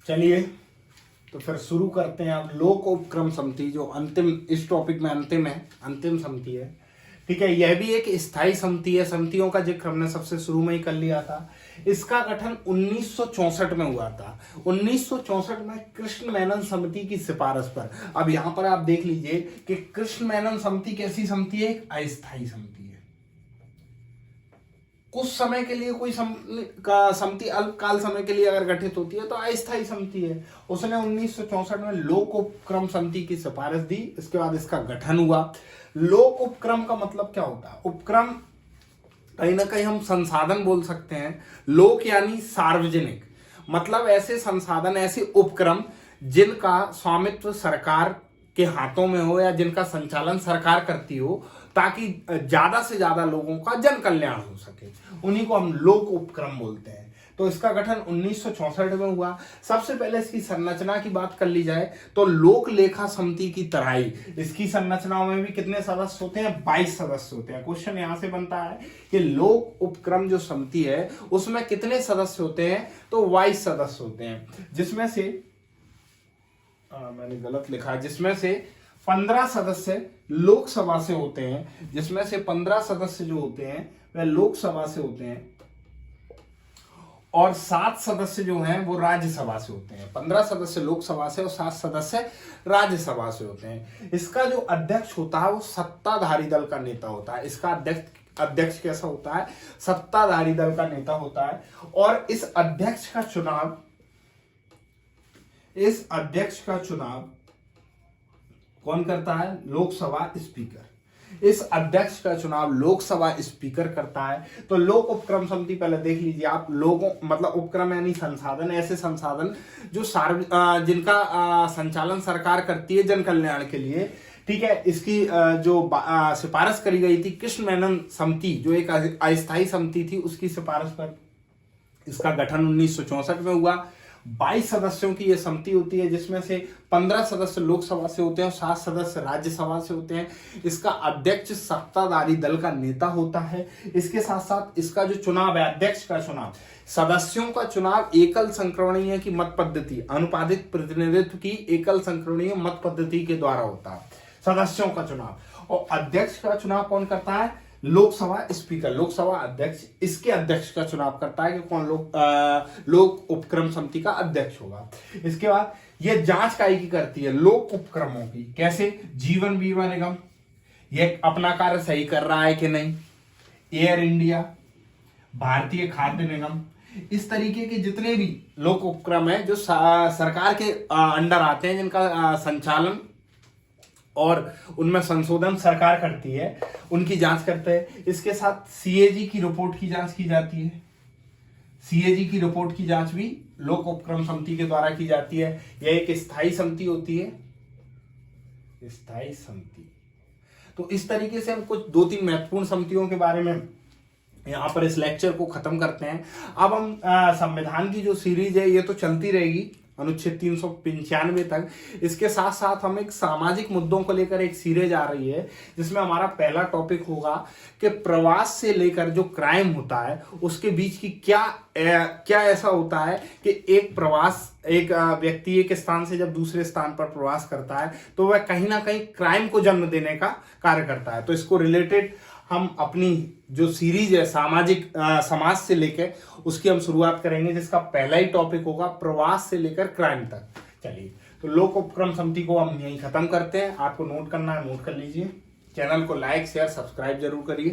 चलिए तो फिर शुरू करते हैं। अब लोक उपक्रम समिति जो अंतिम इस टॉपिक में अंतिम है, अंतिम समिति है, ठीक है। यह भी एक स्थायी समिति है। समितियों का जिक्र हमने सबसे शुरू में ही कर लिया था। इसका गठन 1964 में हुआ था। 1964 में कृष्ण मेनन समिति की सिफारिश पर। अब यहां पर आप देख लीजिए कि कृष्ण मेनन समिति कैसी समिति है? अस्थायी समिति है। कुछ समय के लिए कोई समिति अल्पकाल समय के लिए अगर गठित होती है तो अस्थायी समिति है। उसने 1964 में लोक उपक्रम समिति की सिफारिश दी। इसके बाद इसका गठन हुआ। लोक उपक्रम का मतलब क्या होता है? उपक्रम कहीं ना कहीं हम संसाधन बोल सकते हैं। लोक यानी सार्वजनिक, मतलब ऐसे संसाधन, ऐसे उपक्रम जिनका स्वामित्व सरकार के हाथों में हो या जिनका संचालन सरकार करती हो, ताकि ज्यादा से ज्यादा लोगों का जन कल्याण हो सके, उन्हीं को हम लोक उपक्रम बोलते हैं। तो इसका गठन 1964 में हुआ। सबसे पहले इसकी संरचना की बात कर ली जाए तो लोक लेखा समिति की तरह ही इसकी संरचनाओं में भी कितने सदस्य होते हैं? 22 सदस्य होते हैं। क्वेश्चन यहां से बनता है कि लोक उपक्रम जो समिति है उसमें कितने सदस्य होते हैं? तो 22 सदस्य होते हैं, जिसमें से मैंने गलत लिखा है, जिसमें से 15 सदस्य लोकसभा से होते हैं। जिसमें से 15 सदस्य जो होते हैं वह लोकसभा से होते हैं और 7 सदस्य जो हैं वो राज्यसभा से होते हैं। 15 सदस्य लोकसभा से और 7 सदस्य राज्यसभा से होते हैं। इसका जो अध्यक्ष होता है वो सत्ताधारी दल का नेता होता है। इसका अध्यक्ष कैसा होता है? सत्ताधारी दल का नेता होता है। और इस अध्यक्ष का चुनाव कौन करता है? लोकसभा स्पीकर। इस अध्यक्ष का चुनाव लोकसभा स्पीकर करता है। तो लोक उपक्रम समिति पहले देख लीजिए आप। लोगों मतलब उपक्रम यानी संसाधन, ऐसे संसाधन जो जिनका संचालन सरकार करती है जन कल्याण के लिए, ठीक है। इसकी जो सिफारिश करी गई थी कृष्ण मेनन समिति, जो एक अस्थायी समिति थी, उसकी सिफारिश पर इसका गठन 1964 में हुआ। 22 सदस्यों की यह समिति होती है, जिसमें से 15 सदस्य लोकसभा से होते हैं और 7 सदस्य राज्यसभा से होते हैं। इसका अध्यक्ष सत्ताधारी दल का नेता होता है। इसके साथ साथ इसका जो चुनाव है, अध्यक्ष का चुनाव, सदस्यों का चुनाव एकल संक्रमणीय की मत पद्धति, अनुपातिक प्रतिनिधित्व की एकल संक्रमणीय मत पद्धति के द्वारा होता है सदस्यों का चुनाव। और अध्यक्ष का चुनाव कौन करता है? लोकसभा स्पीकर, लोकसभा अध्यक्ष इसके अध्यक्ष का चुनाव करता है कि कौन लोक उपक्रम समिति का अध्यक्ष होगा। इसके बाद यह जांच काई की करती है? लोक उपक्रमों की। कैसे? जीवन बीमा निगम यह अपना कार्य सही कर रहा है कि नहीं, एयर इंडिया, भारतीय खाद्य निगम, इस तरीके के जितने भी लोक उपक्रम है जो सरकार के अंडर आते हैं, जिनका संचालन और उनमें संशोधन सरकार करती है, उनकी जांच करते हैं। इसके साथ सीएजी की रिपोर्ट की जांच की जाती है। सीएजी की रिपोर्ट की जांच भी लोक उपक्रम समिति के द्वारा की जाती है। यह एक स्थायी समिति होती है, स्थायी समिति। तो इस तरीके से हम कुछ 2-3 महत्वपूर्ण समितियों के बारे में यहां पर इस लेक्चर को खत्म करते हैं। अब हम संविधान की जो सीरीज है ये तो चलती रहेगी अनुच्छेद 395 तक। इसके साथ साथ हम एक सामाजिक मुद्दों को लेकर एक सीरीज आ रही है, जिसमें हमारा पहला टॉपिक होगा कि प्रवास से लेकर जो क्राइम होता है उसके बीच की क्या ऐसा होता है कि एक व्यक्ति एक स्थान से जब दूसरे स्थान पर प्रवास करता है तो वह कहीं ना कहीं क्राइम को जन्म देने का कार्य करता है। तो इसको रिलेटेड हम अपनी जो सीरीज है समाज से लेकर उसकी हम शुरुआत करेंगे, जिसका पहला ही टॉपिक होगा प्रवास से लेकर क्राइम तक। चलिए तो लोक उपक्रम समिति को हम यहीं खत्म करते हैं। आपको नोट करना है, नोट कर लीजिए। चैनल को लाइक शेयर सब्सक्राइब जरूर करिए।